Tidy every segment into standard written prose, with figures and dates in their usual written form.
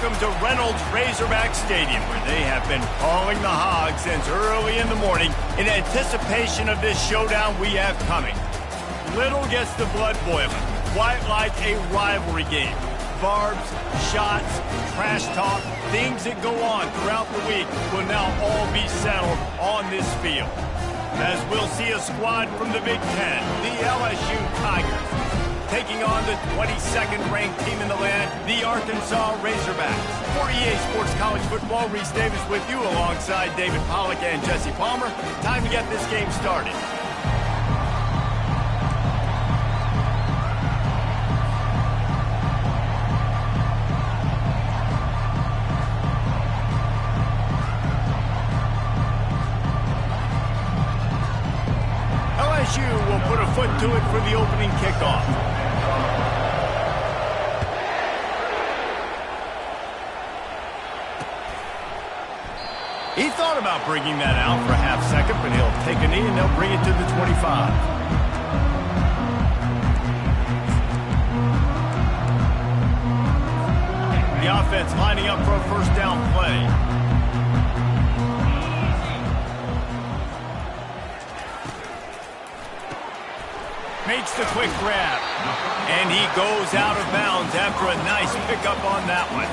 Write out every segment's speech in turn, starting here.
welcome to Reynolds Razorback Stadium, where they have been calling the Hogs since early in the morning in anticipation of this showdown we have coming. Little gets the blood boiling, quite like a rivalry game. Barbs, shots, trash talk, things that go on throughout the week will now all be settled on this field. As we'll see a squad from the Big Ten, the LSU Tigers, taking on the 22nd ranked team in the land, the Arkansas Razorbacks. For EA Sports College Football, Reese Davis with you alongside David Pollack and Jesse Palmer. Time to get this game started. LSU will put a foot to it for the opening kickoff. He thought about bringing that out for a half second, but he'll take a knee and they'll bring it to the 25. The offense lining up for a first down play. Makes the quick grab. And he goes out of bounds after a nice pickup on that one.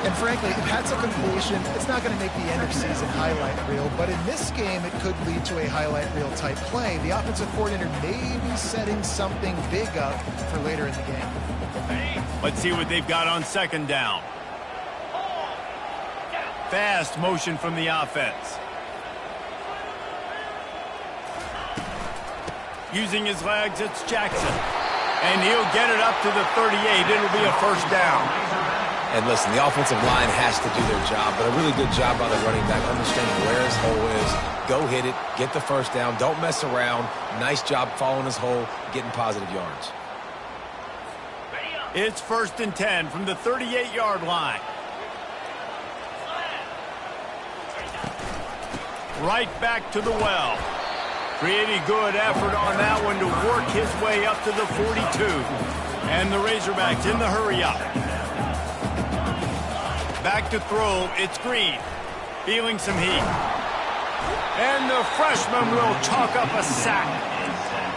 And frankly, if that's a completion, it's not going to make the end of season highlight reel. But in this game, it could lead to a highlight reel type play. The offensive coordinator may be setting something big up for later in the game. Let's see what they've got on second down. Fast motion from the offense. Using his legs, it's Jackson. And he'll get it up to the 38. It'll be a first down. And listen, the offensive line has to do their job, but a really good job by the running back, understanding where his hole is. Go hit it, get the first down, don't mess around. Nice job following his hole, getting positive yards. It's 1st and 10 from the 38-yard line. Right back to the well. Pretty good effort on that one to work his way up to the 42. And the Razorbacks in the hurry-up. Back to throw, it's Green. Feeling some heat. And the freshman will chalk up a sack.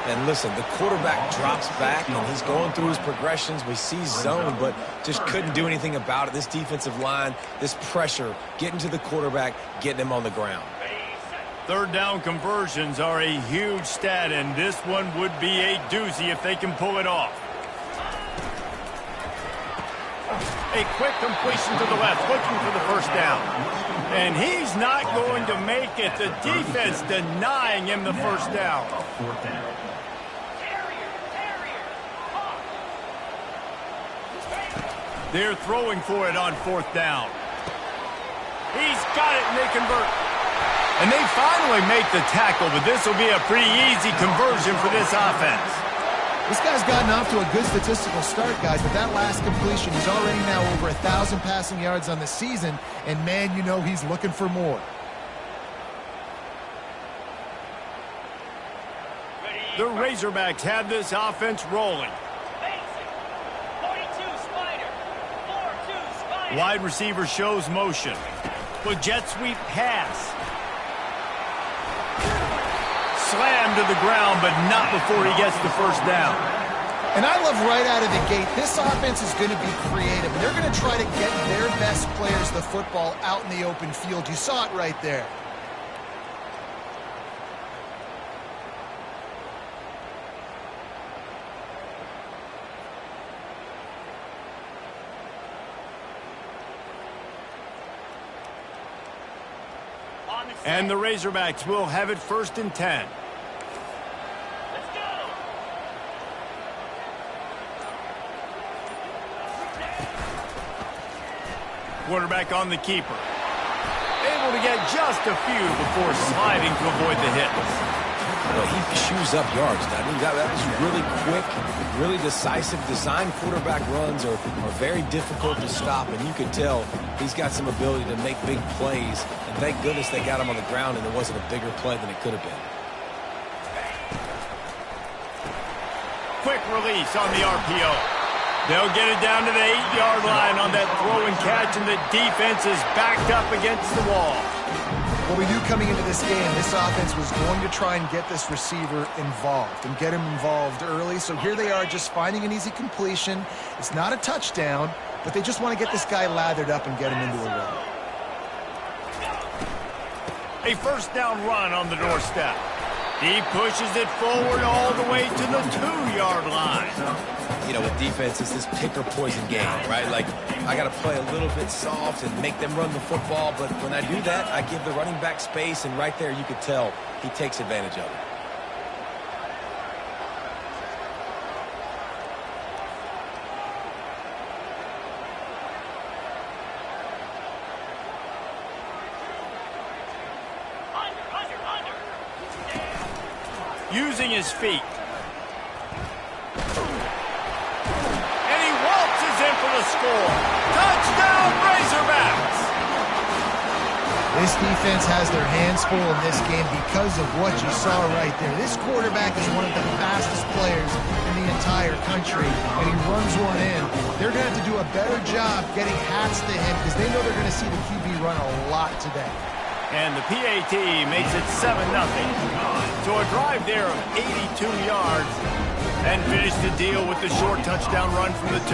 And listen, the quarterback drops back, and he's going through his progressions. We see zone, but just couldn't do anything about it. This defensive line, this pressure, getting to the quarterback, getting him on the ground. Third down conversions are a huge stat, and this one would be a doozy if they can pull it off. A quick completion to the left, looking for the first down. And he's not going to make it. The defense denying him the first down. They're throwing for it on 4th down. He's got it, and they convert. And they finally make the tackle, but this will be a pretty easy conversion for this offense. This guy's gotten off to a good statistical start, guys, but that last completion, he's already now over 1,000 passing yards on the season, and man, you know he's looking for more. The Razorbacks have this offense rolling. Wide receiver shows motion. The jet sweep pass. Slammed to the ground, but not before he gets the first down. And I love right out of the gate, this offense is going to be creative. They're going to try to get their best players the football out in the open field. You saw it right there. And the Razorbacks will have it 1st and 10. Let's go. Quarterback on the keeper. Able to get just a few before sliding to avoid the hits. Well, he chews up yards. I mean, that was really quick, really decisive. Design quarterback runs are very difficult to stop, and you can tell he's got some ability to make big plays. And thank goodness they got him on the ground, and it wasn't a bigger play than it could have been. Quick release on the RPO. They'll get it down to the 8-yard line on that throw and catch, and the defense is backed up against the wall. What we knew coming into this game, this offense was going to try and get this receiver involved and get him involved early. So here they are just finding an easy completion. It's not a touchdown, but they just want to get this guy lathered up and get him into a run. A first down run on the doorstep. He pushes it forward all the way to the 2-yard line. You know, with defense, it's this pick or poison game, right? Like, I got to play a little bit soft and make them run the football, but when I do that, I give the running back space, and right there you could tell he takes advantage of it. Using his feet. And he waltzes in for the score. Touchdown, Razorbacks! This defense has their hands full in this game because of what you saw right there. This quarterback is one of the fastest players in the entire country, and he runs one in. They're going to have to do a better job getting hats to him because they know they're going to see the QB run a lot today. And the PAT makes it 7-0. So a drive there of 82 yards and finish the deal with the short touchdown run from the 2.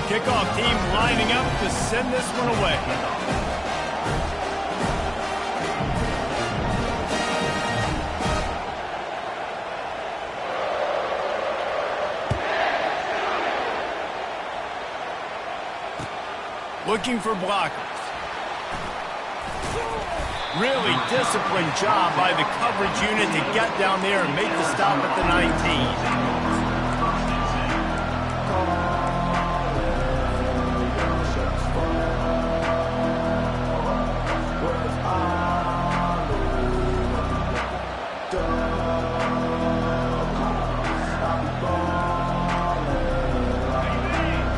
Kickoff team lining up to send this one away. Looking for blockers. Really disciplined job by the coverage unit to get down there and make the stop at the 19.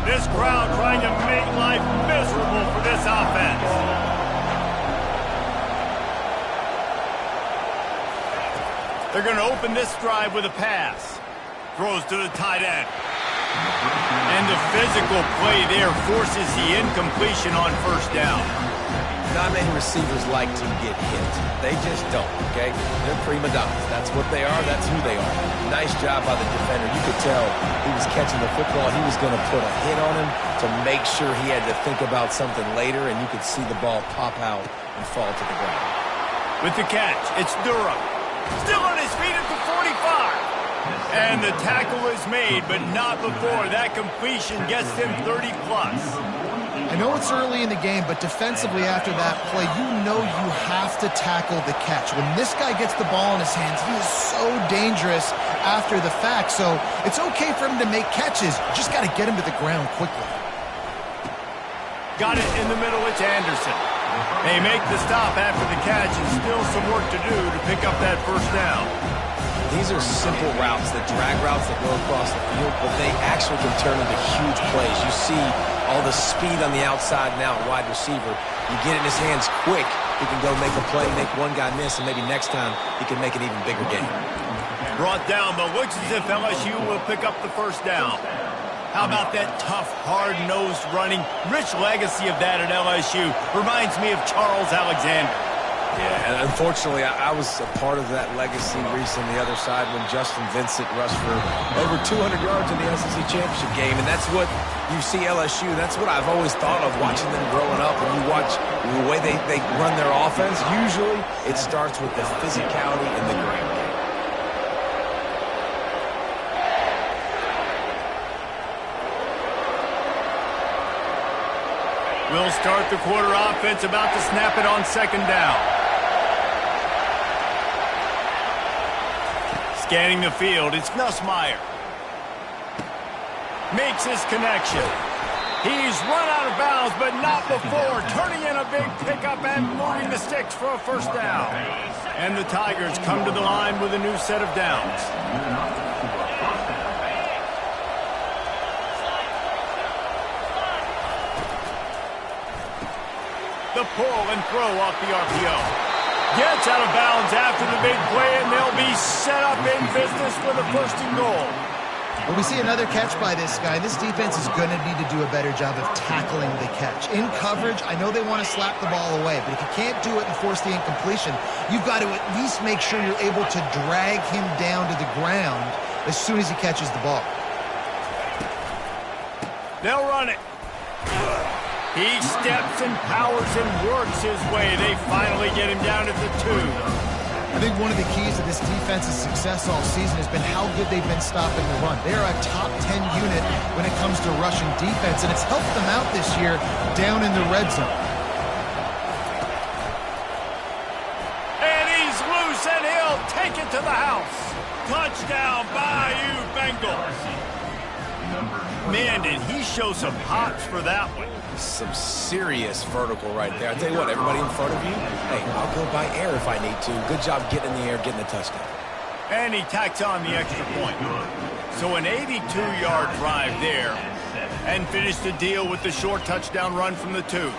This crowd trying to make life miserable for this offense. They're going to open this drive with a pass. Throws to the tight end. And the physical play there forces the incompletion on first down. Not many receivers like to get hit. They just don't, okay? They're prima donnas. That's what they are. That's who they are. Nice job by the defender. You could tell he was catching the football. He was going to put a hit on him to make sure he had to think about something later, and you could see the ball pop out and fall to the ground. With the catch, it's Durham. Still on his feet at the 45. And the tackle is made, but not before that completion gets him 30-plus. I know it's early in the game, but defensively after that play, you know you have to tackle the catch. When this guy gets the ball in his hands, he is so dangerous after the fact. So it's okay for him to make catches. You just got to get him to the ground quickly. Got it in the middle. It's Anderson. They make the stop after the catch, and still some work to do to pick up that first down. These are simple routes, the drag routes that go across the field, but they actually can turn into huge plays. You see all the speed on the outside now at wide receiver. You get it in his hands quick, he can go make a play, make one guy miss, and maybe next time he can make an even bigger game. Brought down, but looks as if LSU will pick up the first down. How about that tough, hard-nosed running? Rich legacy of that at LSU. Reminds me of Charles Alexander. Yeah, and unfortunately, I was a part of that legacy, Reese, on the other side when Justin Vincent rushed for over 200 yards in the SEC championship game, and that's what you see LSU. That's what I've always thought of watching them growing up. When you watch the way they run their offense, usually it starts with the physicality in the ground game. We'll start the quarter offense, about to snap it on second down. Scanning the field, it's Nussmeier. Makes his connection. He's run out of bounds, but not before. Turning in a big pickup and moving the sticks for a first down. And the Tigers come to the line with a new set of downs. The pull and throw off the RPO. Gets out of bounds after the big play, and they'll be set up in business with a 1st and goal. Well, we see another catch by this guy. This defense is going to need to do a better job of tackling the catch. In coverage, I know they want to slap the ball away, but if you can't do it and force the incompletion, you've got to at least make sure you're able to drag him down to the ground as soon as he catches the ball. They'll run it. He steps and powers and works his way. They finally get him down at the 2. I think one of the keys to this defense's success all season has been how good they've been stopping the run. They are a top 10 unit when it comes to rushing defense, and it's helped them out this year down in the red zone. And he's loose, and he'll take it to the house. Touchdown, Bayou Bengals. Man, did he show some hops for that one. Some serious vertical right there. I tell you what, everybody in front of you, hey, I'll go by air if I need to. Good job getting in the air, getting the touchdown. And he tacks on the extra point. So an 82-yard drive there, and finished the deal with the short touchdown run from the 2.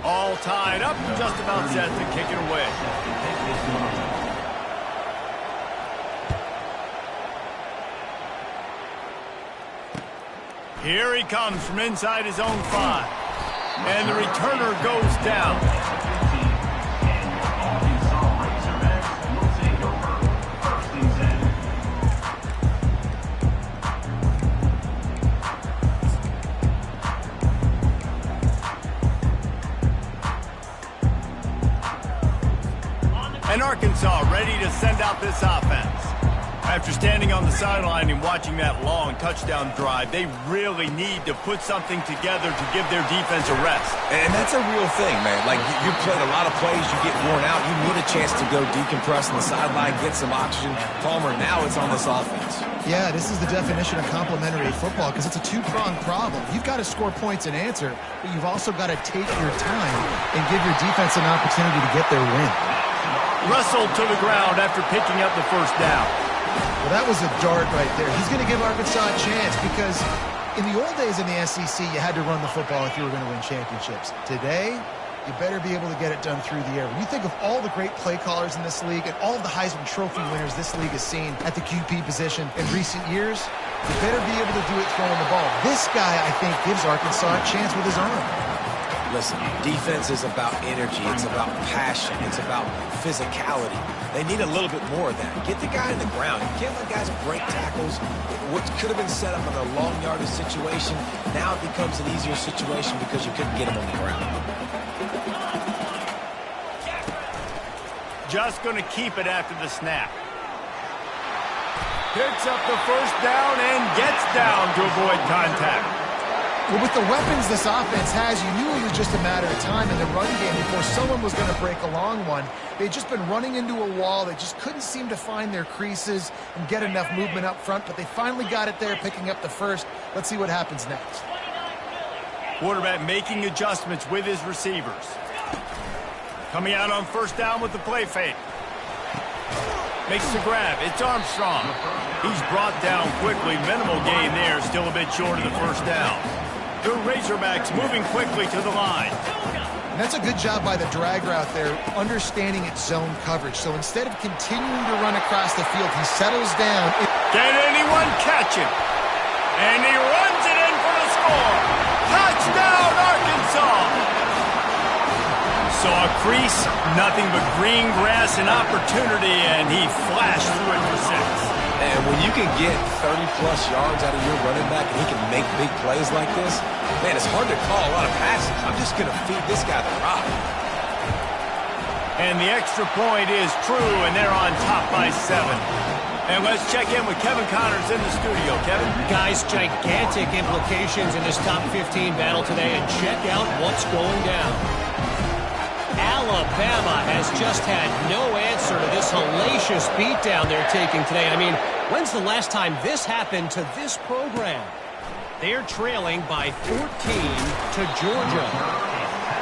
All tied up, just about set to kick it away. Here he comes from inside his own 5. And the returner goes down. And Arkansas ready to send out this offense. After standing on the sideline and watching that long touchdown drive, they really need to put something together to give their defense a rest. And that's a real thing, man. Like, you played a lot of plays, you get worn out, you need a chance to go decompress on the sideline, get some oxygen. Palmer, now it's on this offense. Yeah, this is the definition of complementary football because it's a two-pronged problem. You've got to score points and answer, but you've also got to take your time and give your defense an opportunity to get their win. Wrestled to the ground after picking up the 1st down. Well, that was a dart right there. He's going to give Arkansas a chance because in the old days in the SEC, you had to run the football if you were going to win championships. Today, you better be able to get it done through the air. When you think of all the great play callers in this league and all of the Heisman Trophy winners this league has seen at the QP position in recent years, you better be able to do it throwing the ball. This guy, I think, gives Arkansas a chance with his arm. Listen, defense is about energy. It's about passion. It's about physicality. They need a little bit more of that. Get the guy in the ground. You can't let guys break tackles. What could have been set up in a long yardage situation, now it becomes an easier situation because you couldn't get him on the ground. Just going to keep it after the snap. Picks up the 1st down and gets down to avoid contact. Well, with the weapons this offense has, you knew it was just a matter of time in the run game before someone was going to break a long one. They'd just been running into a wall. They just couldn't seem to find their creases and get enough movement up front, but they finally got it there, picking up the 1st. Let's see what happens next. Quarterback making adjustments with his receivers. Coming out on 1st down with the play fake. Makes the grab. It's Armstrong. He's brought down quickly. Minimal gain there. Still a bit short of the 1st down. The Razorbacks moving quickly to the line. And that's a good job by the drag route there, understanding its zone coverage. So instead of continuing to run across the field, he settles down. Can anyone catch him? And he runs it in for the score. Touchdown, Arkansas! Saw a crease, nothing but green grass and opportunity, and he flashed through it for 6. And when you can get 30-plus yards out of your running back and he can make big plays like this, man, it's hard to call a lot of passes. I'm just going to feed this guy the rock. And the extra point is true, and they're on top by 7. And let's check in with Kevin Connors in the studio. Kevin? Guys, gigantic implications in this top 15 battle today, and check out what's going down. Alabama has just had no answer to this hellacious beatdown they're taking today. I mean, when's the last time this happened to this program? They're trailing by 14 to Georgia.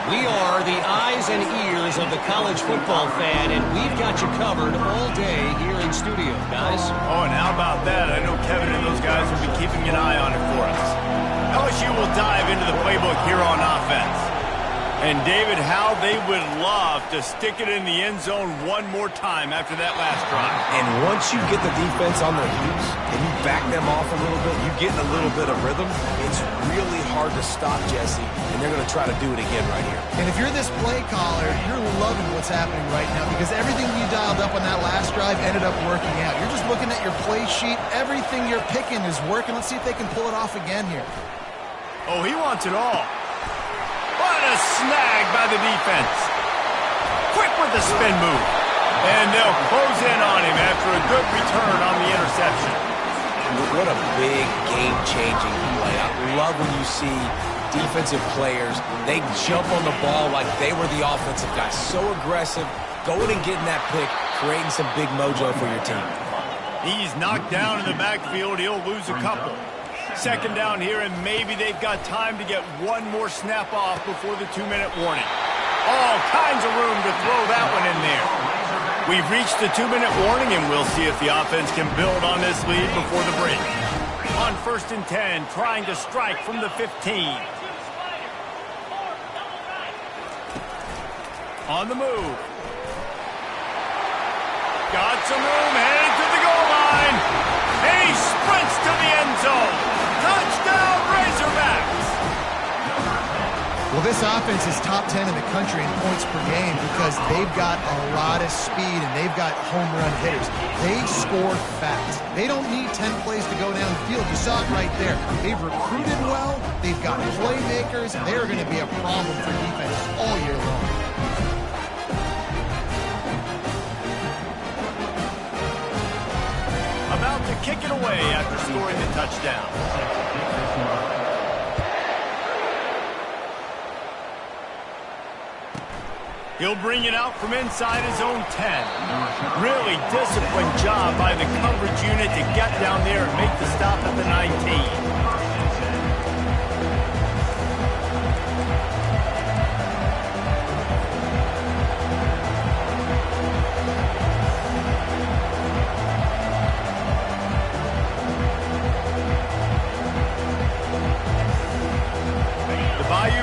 We are the eyes and ears of the college football fan, and we've got you covered all day here in studio, guys. Oh, and how about that? I know Kevin and those guys will be keeping an eye on it for us. LSU will dive into the playbook here on offense. And, David, how they would love to stick it in the end zone one more time after that last drive. And once you get the defense on their heels and you back them off a little bit, you get in a little bit of rhythm, it's really hard to stop, Jesse, and they're going to try to do it again right here. And if you're this play caller, you're loving what's happening right now because everything you dialed up on that last drive ended up working out. You're just looking at your play sheet. Everything you're picking is working. Let's see if they can pull it off again here. Oh, he wants it all. What a snag by the defense. Quick with the spin move. And they'll close in on him after a good return on the interception. What a big game-changing play. I love when you see defensive players, they jump on the ball like they were the offensive guys. So aggressive, going and getting that pick, creating some big mojo for your team. He's knocked down in the backfield. He'll lose a couple. Second down here, and maybe they've got time to get one more snap off before the 2-minute warning. All kinds of room to throw that one in there. We've reached the 2-minute warning, and we'll see if the offense can build on this lead before the break. On 1st and 10, trying to strike from the 15. On the move. Got some room, headed to the goal line. And he sprints to the end zone. Touchdown, Razorbacks! Well, this offense is top 10 in the country in points per game because they've got a lot of speed and they've got home run hitters. They score fast. They don't need 10 plays to go down the field. You saw it right there. They've recruited well. They've got playmakers. They're going to be a problem for defense all year long. About to kick it away after scoring the touchdown. He'll bring it out from inside his own 10. Really disciplined job by the coverage unit to get down there and make the stop at the 19.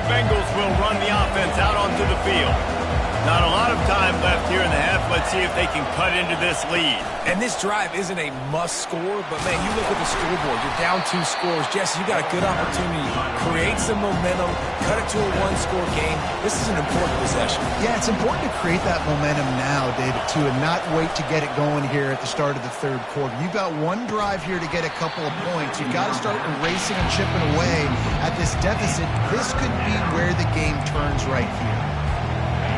Bengals will run the offense out onto the field. Not a lot of time left here in the half. Let's see if they can cut into this lead. And this drive isn't a must score, but, man, you look at the scoreboard. You're down 2 scores. Jesse, you got a good opportunity. Create some momentum. Cut it to a 1-score game. This is an important possession. Yeah, it's important to create that momentum now, David, too, and not wait to get it going here at the start of the 3rd quarter. You've got one drive here to get a couple of points. You've got to start erasing and chipping away at this deficit. This could be where the game turns right here.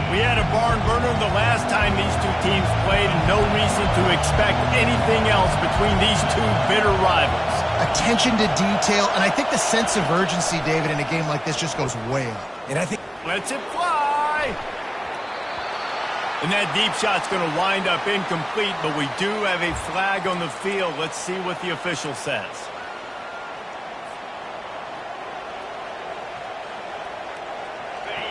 We had a barn burner the last time these two teams played, and no reason to expect anything else between these two bitter rivals. Attention to detail, and I think the sense of urgency, David, in a game like this just goes way up. And I think... Lets it fly! And that deep shot's going to wind up incomplete, but we do have a flag on the field. Let's see what the official says.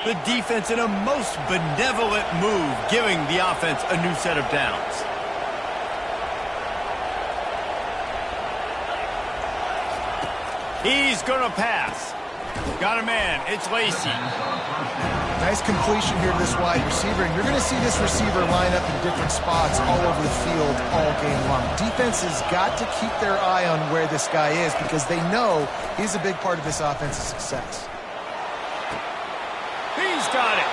The defense in a most benevolent move, giving the offense a new set of downs. He's going to pass. Got a man. It's Lacey. Nice completion here to this wide receiver, and you're going to see this receiver line up in different spots all over the field all game long. Defense has got to keep their eye on where this guy is because they know he's a big part of this offense's success. He's got it.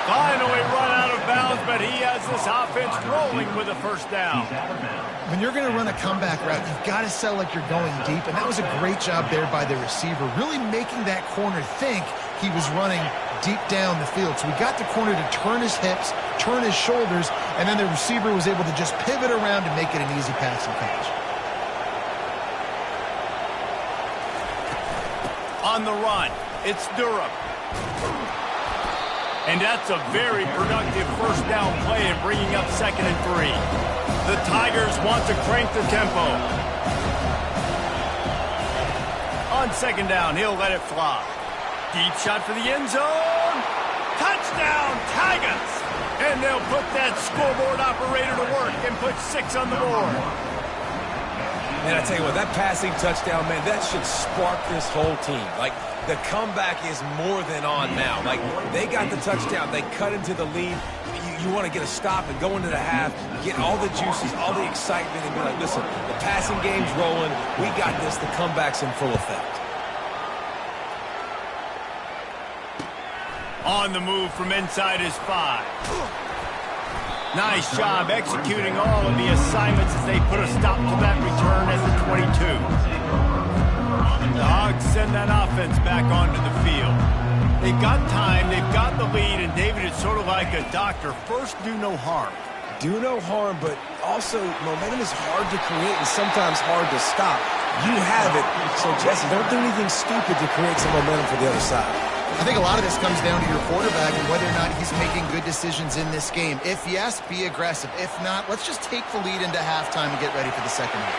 Finally run out of bounds, but he has this offense rolling with a 1st down. When you're going to run a comeback route, you've got to sell like you're going deep, and that was a great job there by the receiver, really making that corner think he was running deep down the field. So we got the corner to turn his hips, turn his shoulders, and then the receiver was able to just pivot around and make it an easy pass and catch. On the run, it's Durham. And that's a very productive 1st down play in bringing up 2nd and 3. The Tigers want to crank the tempo. On 2nd down, he'll let it fly. Deep shot for the end zone. Tigers! And they'll put that scoreboard operator to work and put 6 on the board. And I tell you what, that passing touchdown, man, that should spark this whole team. Like, the comeback is more than on now. Like, they got the touchdown. They cut into the lead. You want to get a stop and go into the half, get all the juices, all the excitement, and be like, listen, the passing game's rolling. We got this. The comeback's in full effect. On the move from inside his 5. Nice job executing all of the assignments as they put a stop to that return at the 22. The Hogs send that offense back onto the field. They've got time, they've got the lead, and David, it's sort of like a doctor. First, do no harm. Do no harm, but also momentum is hard to create and sometimes hard to stop. You have it, so Jesse, don't do anything stupid to create some momentum for the other side. I think a lot of this comes down to your quarterback and whether or not he's making good decisions in this game. If yes, be aggressive. If not, let's just take the lead into halftime and get ready for the second half.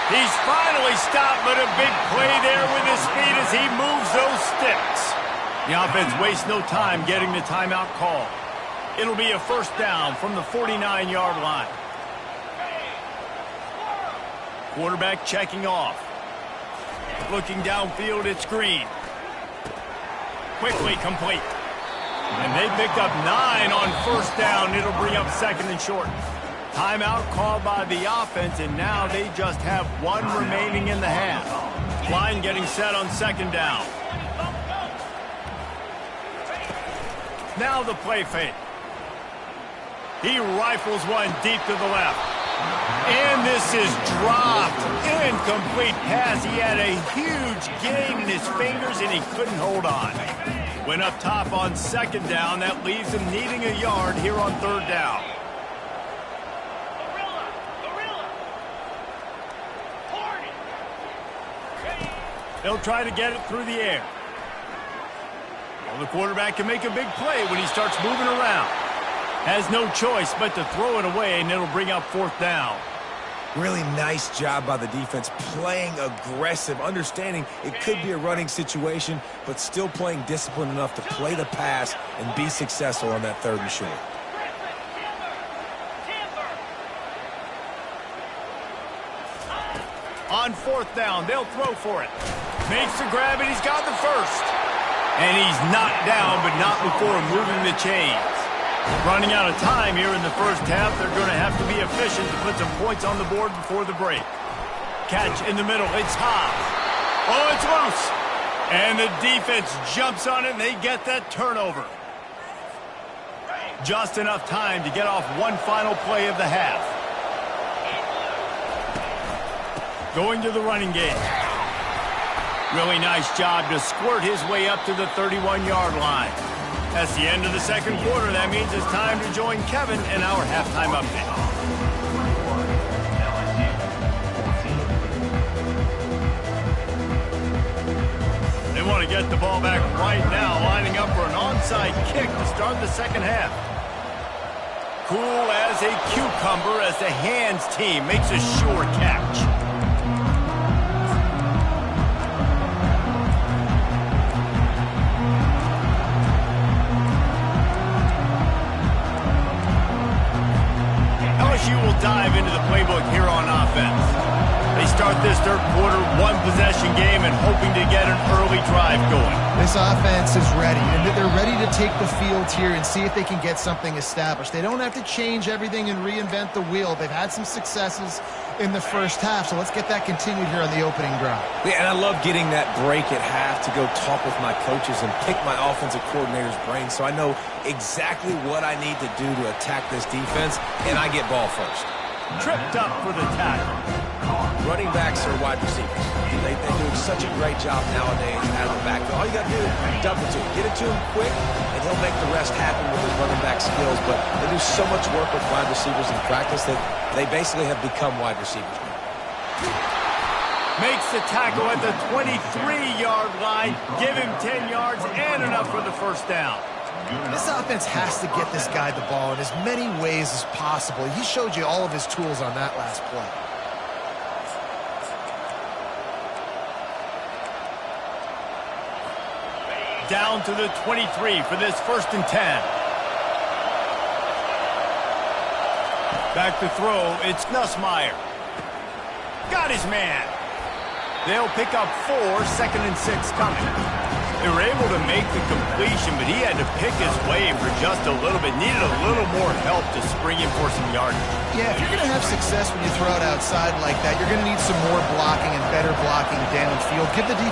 He's finally stopped, but a big play there with his feet as he moves those sticks. The offense wastes no time getting the timeout call. It'll be a first down from the 49-yard line. Quarterback checking off. Looking downfield, it's Green. Quickly complete. And they picked up 9 on first down. It'll bring up second and short. Timeout called by the offense, and now they just have 1 remaining in the half. Line getting set on second down. Now the play fake. He rifles one deep to the left. And this is dropped. Incomplete pass. He had a huge gain in his fingers, and he couldn't hold on. Went up top on second down. That leaves him needing a yard here on third down. They'll try to get it through the air. Well, the quarterback can make a big play when he starts moving around. Has no choice but to throw it away, and it'll bring up fourth down. Really nice job by the defense, playing aggressive, understanding it could be a running situation, but still playing disciplined enough to play the pass and be successful on that third and short. On fourth down, they'll throw for it. Makes the grab, and he's got the first. And he's knocked down, but not before moving the chains. Running out of time here in the first half. They're going to have to be efficient to put some points on the board before the break. Catch in the middle. It's high. Oh, it's loose. And the defense jumps on it, and they get that turnover. Just enough time to get off one final play of the half. Going to the running game. Really nice job to squirt his way up to the 31-yard line. That's the end of the second quarter. That means it's time to join Kevin in our halftime update. They want to get the ball back right now, lining up for an onside kick to start the second half. Cool as a cucumber as the hands team makes a sure catch. LSU will dive into the playbook here on offense. They start this third quarter, one-possession game, and hoping to get an early drive going. This offense is ready, and they're ready to take the field here and see if they can get something established. They don't have to change everything and reinvent the wheel. They've had some successes in the first half, so let's get that continued here on the opening drive. Yeah, and I love getting that break at half to go talk with my coaches and pick my offensive coordinator's brain so I know exactly what I need to do to attack this defense, and I get ball first. Tripped up for the tackle. Running backs are wide receivers. They're doing such a great job nowadays out of the backfield. All you got to do is dump it to him. Get it to him quick, and he'll make the rest happen with his running back skills. But they do so much work with wide receivers in practice that they basically have become wide receivers. Makes the tackle at the 23-yard line. Give him 10 yards and enough for the first down. This offense has to get this guy the ball in as many ways as possible. He showed you all of his tools on that last play. down to the 23 for this 1st and 10. Back to throw, it's Nussmeier. Got his man. They'll pick up 4, 2nd and 6 coming. They were able to make the completion, but he had to pick his way for just a little bit. Needed a little more help to spring him for some yardage. Yeah, if you're going to have success when you throw it outside like that, you're going to need some more blocking and better blocking downfield. Give the defense